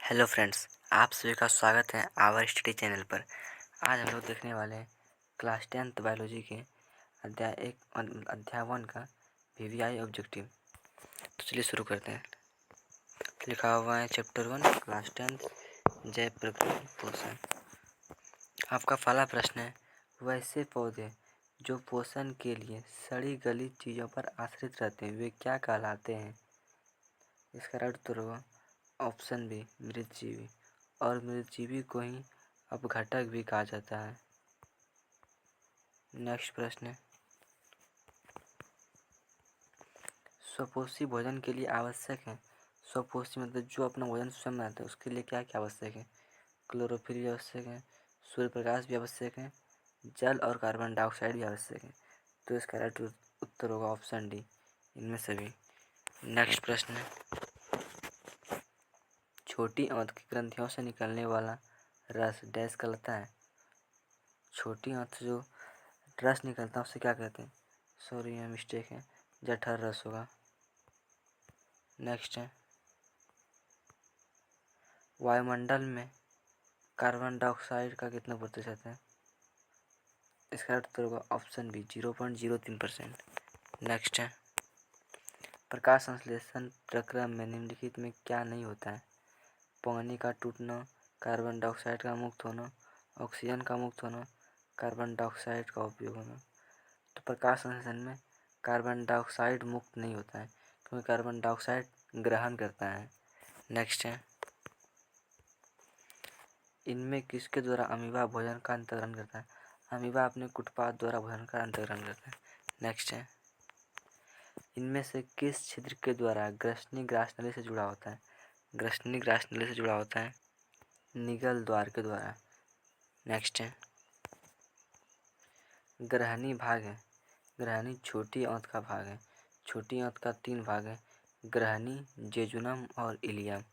Hello friends, आप सभी का स्वागत है आवर स्टडी चैनल पर। आज हम लोग देखने वाले हैं क्लास 10th बायोलॉजी के अध्याय 1 का वीवीआई ऑब्जेक्टिव। तो चलिए शुरू करते हैं। लिखा हुआ है चैप्टर 1 क्लास 10th जैव प्रक्रिया पोषण। आपका पहला प्रश्न है, वैसे पौधे जो पोषण के लिए सड़ी गली चीज़ों पर आश्रित रहते हैं वे क्या कहलाते हैं? इसका राइट उत्तर होगा ऑप्शन बी मृतजीवी, और मृतजीवी को ही अपघटक भी कहा जाता है। नेक्स्ट प्रश्न है, स्वपोषी भोजन के लिए आवश्यक है। स्वपोषी मतलब जो अपना भोजन स्वयं बनाता है, उसके लिए क्या क्या आवश्यक है? क्लोरोफिल भी आवश्यक है, सूर्य प्रकाश भी आवश्यक है, जल और कार्बन डाइऑक्साइड भी आवश्यक है। तो इसका राइट उत्तर होगा ऑप्शन डी, इनमें सभी। नेक्स्ट प्रश्न है, छोटी आंत की ग्रंथियों से निकलने वाला रस डैश कहलाता है। छोटी आंत से जो रस निकलता है उससे क्या कहते हैं? सॉरी यह मिस्टेक है, जठर रस होगा। नेक्स्ट है, वायुमंडल में कार्बन डाइऑक्साइड का कितना प्रतिशत है? इसका उत्तर होगा ऑप्शन बी 0.03%। नेक्स्ट है, प्रकाश संश्लेषण प्रक्रिया में निम्नलिखित में क्या नहीं होता है? पानी का टूटना, कार्बन डाइऑक्साइड का मुक्त होना, ऑक्सीजन का मुक्त होना, कार्बन डाइऑक्साइड का उपयोग होना। तो प्रकाश संश्लेषण में कार्बन डाइऑक्साइड मुक्त नहीं होता है क्योंकि कार्बन डाइऑक्साइड ग्रहण करता है। नेक्स्ट है, इनमें किसके द्वारा अमीबा भोजन का अंतर्ग्रहण करता है? अमीबा अपने कुटपाथ द्वारा भोजन का अंतर्ग्रहण करता है। नेक्स्ट है, इनमें से किस छिद्र के द्वारा ग्रसनी ग्रास नली से जुड़ा होता है? ग्रसनी ग्रास नली से जुड़ा होता है निगल द्वार के द्वारा। नेक्स्ट है, ग्रहणी भाग है। ग्रहणी छोटी आंत का भाग है। छोटी आंत का 3 भाग है, ग्रहणी, जेजुनम और इलियम।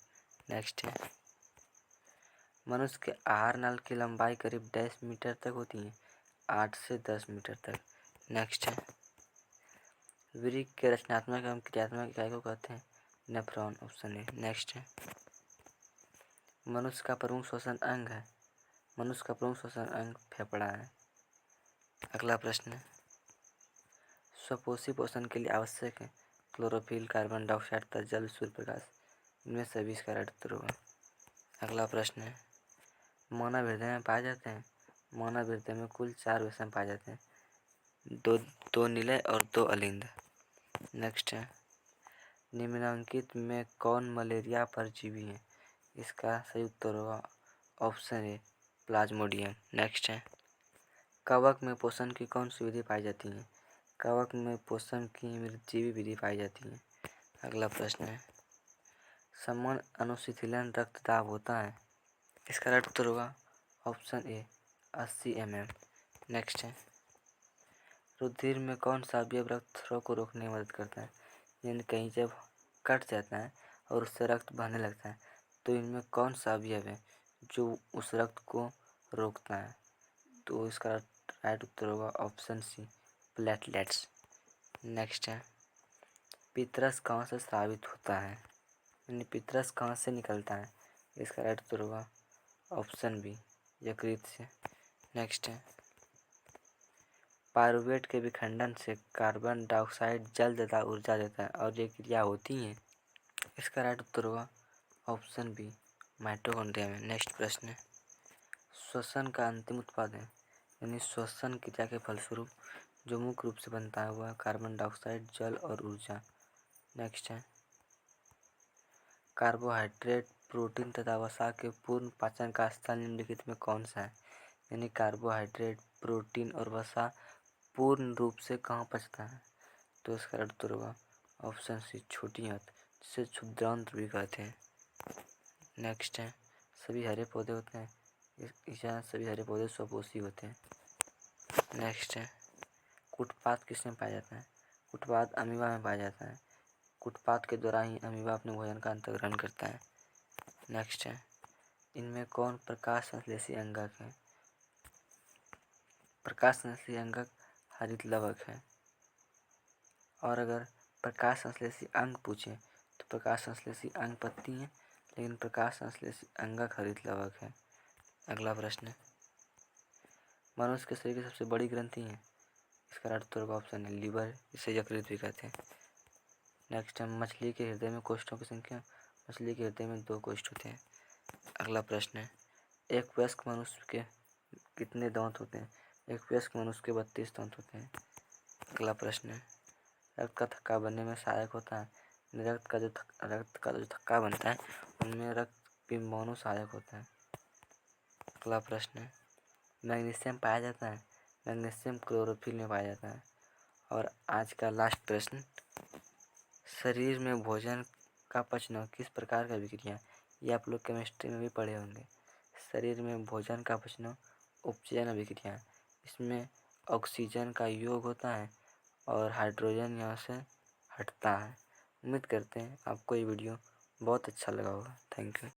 नेक्स्ट है, मनुष्य के आहार नल की लंबाई करीब 10 मीटर तक होती है, 8 से 10 मीटर तक। नेक्स्ट है, वृक्क के रचनात्मक एवं क्रियात्मक इकाई को कहते हैं नेफ्रॉन, ऑप्शन ए। नेक्स्ट है, मनुष्य का प्रमुख श्वसन अंग है। मनुष्य का प्रमुख श्वसन अंग फेफड़ा है। अगला प्रश्न है, स्वपोषी पोषण के लिए आवश्यक है क्लोरोफिल, कार्बन डाइऑक्साइड तथा जल, सूर्य प्रकाश। इनमें सभी इसका राइट उत्तर होगा। अगला प्रश्न है, मानव हृदय में पाए जाते हैं। मानव हृदय में कुल 4 वसम पाए जाते हैं, दो निलय और 2 अलिंद। नेक्स्ट है, निम्नलिखित में कौन मलेरिया परजीवी है? इसका सही उत्तर होगा ऑप्शन ए प्लाज्मोडियम। नेक्स्ट है, कवक में पोषण की कौन सी विधि पाई जाती है? कवक में पोषण की मृतजीवी विधि पाई जाती है। अगला प्रश्न है, समान अनुशीतलन रक्तदाब होता है। इसका राइट उत्तर होगा ऑप्शन ए 80 mm। नेक्स्ट है, रुधिर में कौन सा अवयव रक्त स्राव को रोकने में मदद करता है? यानी कहीं जब कट जाता है और उससे रक्त बहने लगता है तो इनमें कौन सा अवयव है जो उस रक्त को रोकता है? तो इसका राइट उत्तर होगा ऑप्शन सी प्लेटलेट्स। नेक्स्ट है, पितरस कहाँ से स्रावित होता है? यानी पितरस कहाँ से निकलता है? इसका राइट उत्तर होगा ऑप्शन बी यकृत से। नेक्स्ट है, पायरुवेट के विखंडन से कार्बन डाइऑक्साइड जल तथा ऊर्जा देता है और ये क्रिया होती है। इसका राइट उत्तर होगा ऑप्शन बी माइटोकॉन्ड्रिया में। नेक्स्ट प्रश्न है, श्वसन का अंतिम उत्पाद है यानी श्वसन क्रिया के फलस्वरूप जो मुख्य रूप से बनता है वह कार्बन डाइऑक्साइड, जल और ऊर्जा। नेक्स्ट है, कार्बोहाइड्रेट, प्रोटीन तथा वसा के पूर्ण पाचन का स्थल निम्नलिखित में कौन सा है? यानी कार्बोहाइड्रेट, प्रोटीन और वसा पूर्ण रूप से कहाँ पचता है? तो इसका उत्तर होगा ऑप्शन सी छोटी आंत, जिसे क्षुद्रांत भी कहते हैं। नेक्स्ट है, सभी हरे पौधे होते हैं। सभी हरे पौधे स्वपोषी होते हैं। नेक्स्ट है, कुटपाथ किसमें पाया जाता है? कुटपाथ अमीबा में पाया जाता है। कुटपाथ के द्वारा ही अमीबा अपने भोजन का अंतर्ग्रहण करता है। नेक्स्ट है, इनमें कौन प्रकाश संश्लेषी अंगक है? प्रकाश संश्लेषी अंगक हरित लवक है। और अगर प्रकाश संश्लेषी अंग पूछे तो प्रकाश संश्लेषी अंग पत्ती है, लेकिन प्रकाश संश्लेषी अंगा खरीद लवक है। अगला प्रश्न, मनुष्य के शरीर की सबसे बड़ी ग्रंथि है। इसका राइट उत्तर का ऑप्शन है लीवर, इसे यकृत भी कहते हैं। नेक्स्ट है, मछली के हृदय में कोष्ठों की संख्या। मछली के हृदय में 2 कोष्ठ होते हैं। अगला प्रश्न है, एक वयस्क मनुष्य के कितने दांत होते हैं। एक वयस्क मनुष्य के 32 दांत होते हैं। अगला प्रश्न है, रक्त का थक्का बनने में सहायक होता है। रक्त का जो थक्का बनता है उनमें रक्त बिंबोनु सहायक होता है। अगला प्रश्न है, मैग्नीशियम पाया जाता है। मैग्नीशियम क्लोरोफिल में पाया जाता है। और आज का लास्ट प्रश्न, शरीर में भोजन का पचना किस प्रकार का विक्रिया है। ये आप लोग केमिस्ट्री में भी पढ़े होंगे। शरीर में भोजन का पचना उपचयन अभिक्रिया है। इसमें ऑक्सीजन का योग होता है और हाइड्रोजन यहाँ से हटता है। उम्मीद करते हैं आपको ये वीडियो बहुत अच्छा लगा होगा। Thank you.